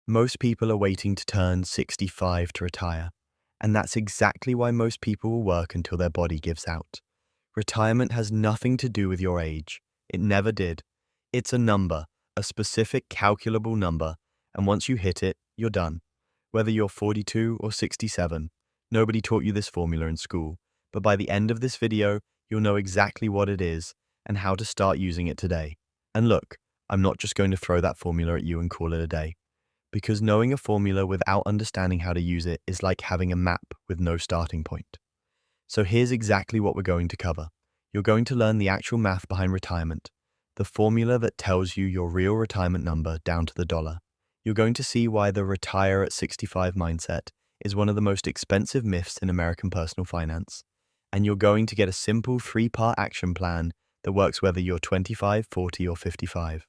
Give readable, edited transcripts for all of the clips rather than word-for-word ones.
Most people are waiting to turn 65 to retire, and that's exactly why most people will work until their body gives out. Retirement has nothing to do with your age. It never did. It's a number, a specific calculable number, and once you hit it, you're done. Whether you're 42 or 67, nobody taught you this formula in school, but by the end of this video, you'll know exactly what it is and how to start using it today. And look, I'm not just going to throw that formula at you and call it a day, because knowing a formula without understanding how to use it is like having a map with no starting point. So here's exactly what we're going to cover. You're going to learn the actual math behind retirement, the formula that tells you your real retirement number down to the dollar. You're going to see why the retire at 65 mindset is one of the most expensive myths in American personal finance. And you're going to get a simple 3-part action plan that works whether you're 25, 40, or 55.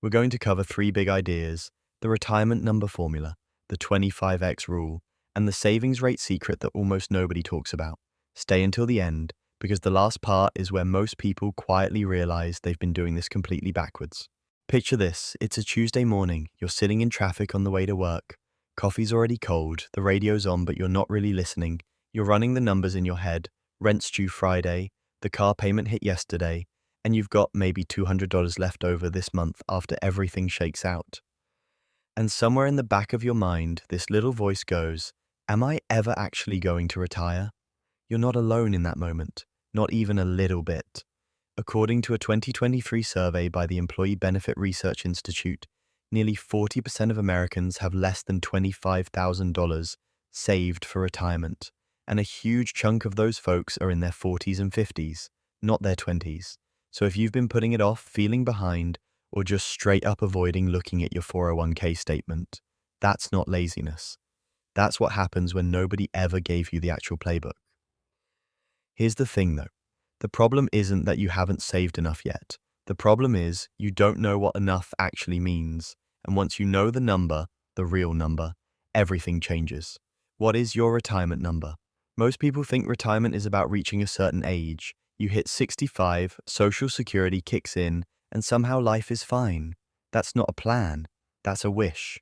We're going to cover 3 big ideas: the retirement number formula, the 25x rule, and the savings rate secret that almost nobody talks about. Stay until the end, because the last part is where most people quietly realize they've been doing this completely backwards. Picture this: it's a Tuesday morning, you're sitting in traffic on the way to work. Coffee's already cold, the radio's on but you're not really listening. You're running the numbers in your head: rent's due Friday, the car payment hit yesterday, and you've got maybe $200 left over this month after everything shakes out. And somewhere in the back of your mind, this little voice goes, am I ever actually going to retire? You're not alone in that moment, not even a little bit. According to a 2023 survey by the Employee Benefit Research Institute, nearly 40% of Americans have less than $25,000 saved for retirement, and a huge chunk of those folks are in their 40s and 50s, not their 20s. So if you've been putting it off, feeling behind, or just straight up avoiding looking at your 401k statement, that's not laziness. That's what happens when nobody ever gave you the actual playbook. Here's the thing though. The problem isn't that you haven't saved enough yet. The problem is you don't know what enough actually means. And once you know the number, the real number, everything changes. What is your retirement number? Most people think retirement is about reaching a certain age. You hit 65, Social Security kicks in, and somehow life is fine. That's not a plan. That's a wish.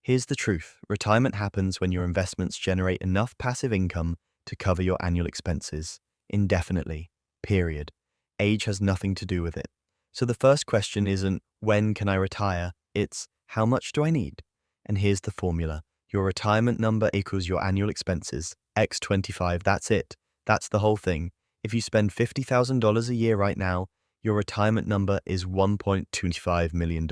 Here's the truth. Retirement happens when your investments generate enough passive income to cover your annual expenses, indefinitely, period. Age has nothing to do with it. So the first question isn't, when can I retire? It's, how much do I need? And here's the formula. Your retirement number equals your annual expenses, x 25, that's it. That's the whole thing. If you spend $50,000 a year right now, your retirement number is $1.25 million.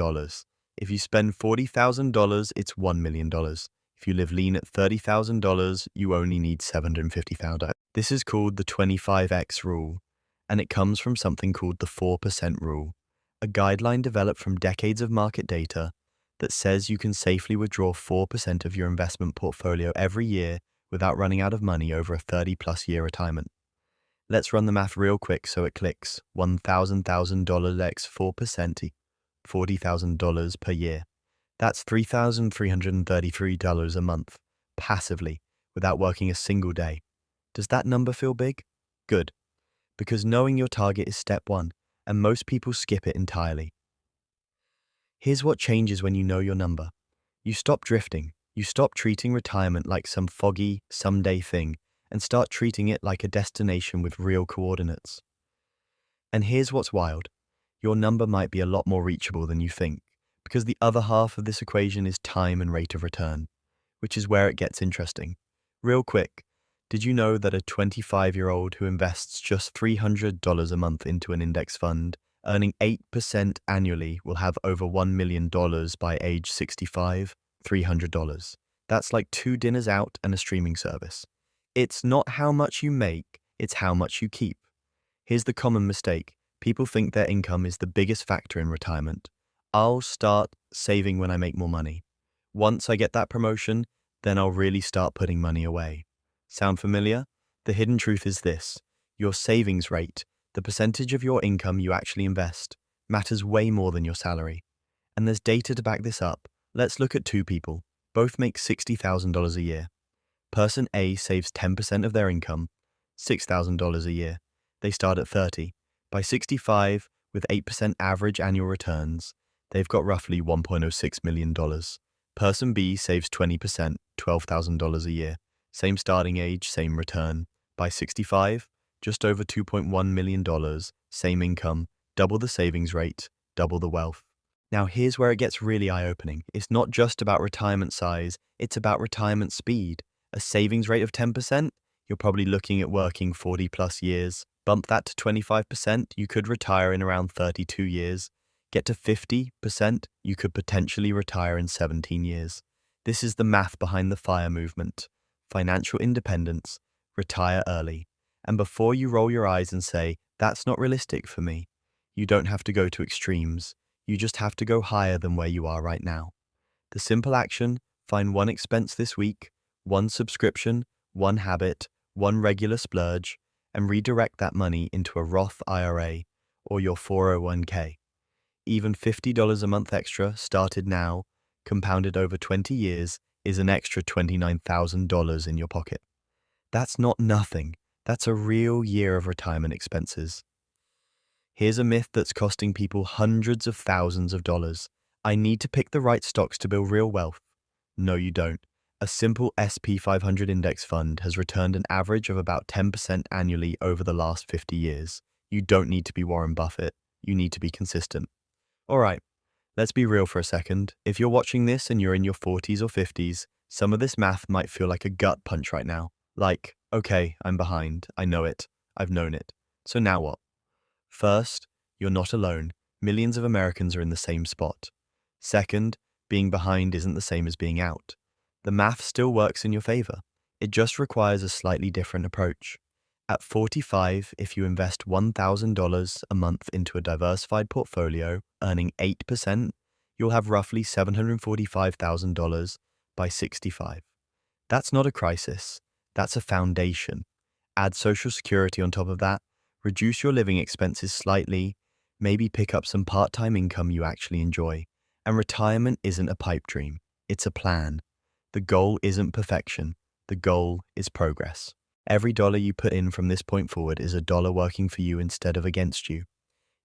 If you spend $40,000, it's $1 million. If you live lean at $30,000, you only need $750,000. This is called the 25x rule, and it comes from something called the 4% rule, a guideline developed from decades of market data that says you can safely withdraw 4% of your investment portfolio every year without running out of money over a 30-plus year retirement. Let's run the math real quick so it clicks. $1,000 x 4%, $40,000 per year. That's $3,333 a month, passively, without working a single day. Does that number feel big? Good, because knowing your target is step one, and most people skip it entirely. Here's what changes when you know your number. You stop drifting. You stop treating retirement like some foggy, someday thing, and start treating it like a destination with real coordinates. And here's what's wild. Your number might be a lot more reachable than you think, because the other half of this equation is time and rate of return, which is where it gets interesting. Real quick, did you know that a 25-year-old who invests just $300 a month into an index fund, earning 8% annually, will have over $1 million by age 65? $300. That's like 2 dinners out and a streaming service. It's not how much you make, it's how much you keep. Here's the common mistake. People think their income is the biggest factor in retirement. I'll start saving when I make more money. Once I get that promotion, then I'll really start putting money away. Sound familiar? The hidden truth is this. Your savings rate, the percentage of your income you actually invest, matters way more than your salary. And there's data to back this up. Let's look at 2 people. Both make $60,000 a year. Person A saves 10% of their income, $6,000 a year. They start at 30. By 65, with 8% average annual returns, they've got roughly $1.06 million. Person B saves 20%, $12,000 a year. Same starting age, same return. By 65, just over $2.1 million, same income, double the savings rate, double the wealth. Now here's where it gets really eye-opening. It's not just about retirement size, it's about retirement speed. A savings rate of 10%, you're probably looking at working 40 plus years. Bump that to 25%, you could retire in around 32 years. Get to 50%, you could potentially retire in 17 years. This is the math behind the FIRE movement. Financial independence, retire early. And before you roll your eyes and say, that's not realistic for me, you don't have to go to extremes. You just have to go higher than where you are right now. The simple action, find one expense this week, one subscription, one habit, one regular splurge, and redirect that money into a Roth IRA or your 401k. Even $50 a month extra, started now, compounded over 20 years, is an extra $29,000 in your pocket. That's not nothing. That's a real year of retirement expenses. Here's a myth that's costing people hundreds of thousands of dollars. I need to pick the right stocks to build real wealth. No, you don't. A simple SP 500 index fund has returned an average of about 10% annually over the last 50 years. You don't need to be Warren Buffett. You need to be consistent. All right, let's be real for a second. If you're watching this and you're in your 40s or 50s, some of this math might feel like a gut punch right now. Like, okay, I'm behind. I know it. I've known it. So now what? First, you're not alone. Millions of Americans are in the same spot. Second, being behind isn't the same as being out. The math still works in your favor. It just requires a slightly different approach. At 45, if you invest $1,000 a month into a diversified portfolio, earning 8%, you'll have roughly $745,000 by 65. That's not a crisis. That's a foundation. Add Social Security on top of that, reduce your living expenses slightly, maybe pick up some part-time income you actually enjoy. And retirement isn't a pipe dream. It's a plan. The goal isn't perfection. The goal is progress. Every dollar you put in from this point forward is a dollar working for you instead of against you.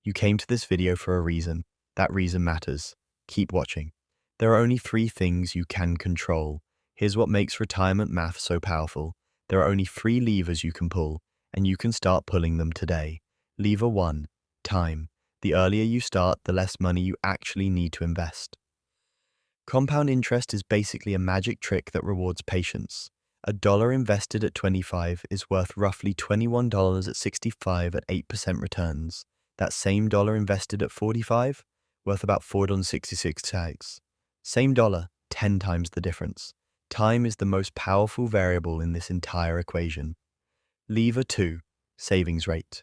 You came to this video for a reason. That reason matters. Keep watching. There are only 3 things you can control. Here's what makes retirement math so powerful. There are only 3 levers you can pull, and you can start pulling them today. Lever 1, time. The earlier you start, the less money you actually need to invest. Compound interest is basically a magic trick that rewards patience. A dollar invested at 25 is worth roughly $21 at 65 at 8% returns. That same dollar invested at 45, worth about $4.66. Same dollar, 10 times the difference. Time is the most powerful variable in this entire equation. Lever 2, savings rate.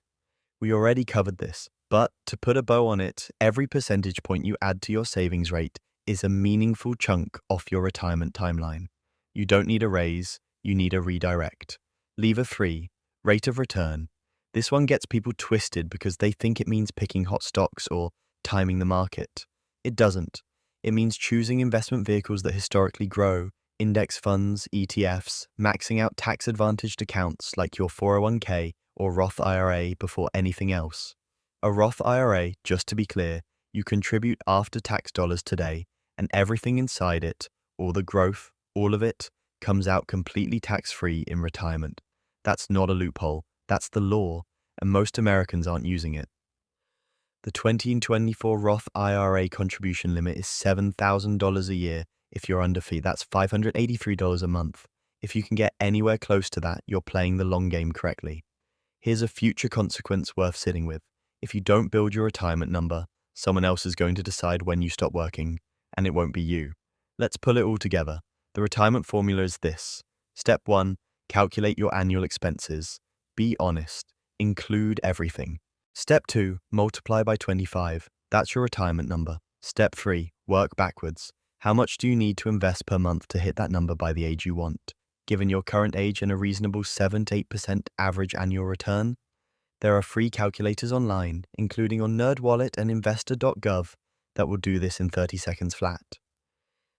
We already covered this, but to put a bow on it, every percentage point you add to your savings rate is a meaningful chunk off your retirement timeline. You don't need a raise, you need a redirect. Lever 3, rate of return. This one gets people twisted because they think it means picking hot stocks or timing the market. It doesn't. It means choosing investment vehicles that historically grow, index funds, ETFs, maxing out tax-advantaged accounts like your 401k or Roth IRA before anything else. A Roth IRA, just to be clear, you contribute after-tax dollars today, and everything inside it, all the growth, all of it, comes out completely tax-free in retirement. That's not a loophole, that's the law, and most Americans aren't using it. The 2024 Roth IRA contribution limit is $7,000 a year if you're under fee. That's $583 a month. If you can get anywhere close to that, you're playing the long game correctly. Here's a future consequence worth sitting with. If you don't build your retirement number, someone else is going to decide when you stop working, and it won't be you. Let's pull it all together. The retirement formula is this. Step 1, calculate your annual expenses. Be honest. Include everything. Step 2, multiply by 25. That's your retirement number. Step 3, work backwards. How much do you need to invest per month to hit that number by the age you want? Given your current age and a reasonable 7 to 8% average annual return, there are free calculators online, including on NerdWallet and investor.gov, that will do this in 30 seconds flat.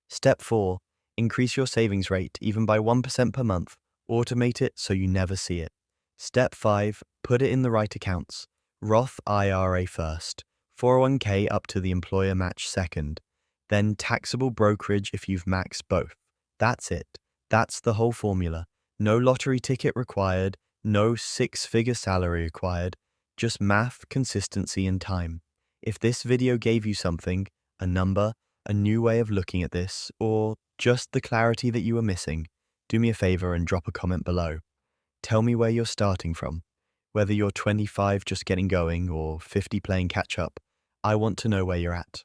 Step 4, increase your savings rate even by 1% per month. Automate it so you never see it. Step 5, put it in the right accounts. Roth IRA first, 401k up to the employer match second. Then taxable brokerage if you've maxed both. That's it. That's the whole formula. No lottery ticket required, no six-figure salary required, just math, consistency, and time. If this video gave you something, a number, a new way of looking at this, or just the clarity that you were missing, do me a favor and drop a comment below. Tell me where you're starting from. Whether you're 25 just getting going or 50 playing catch up, I want to know where you're at.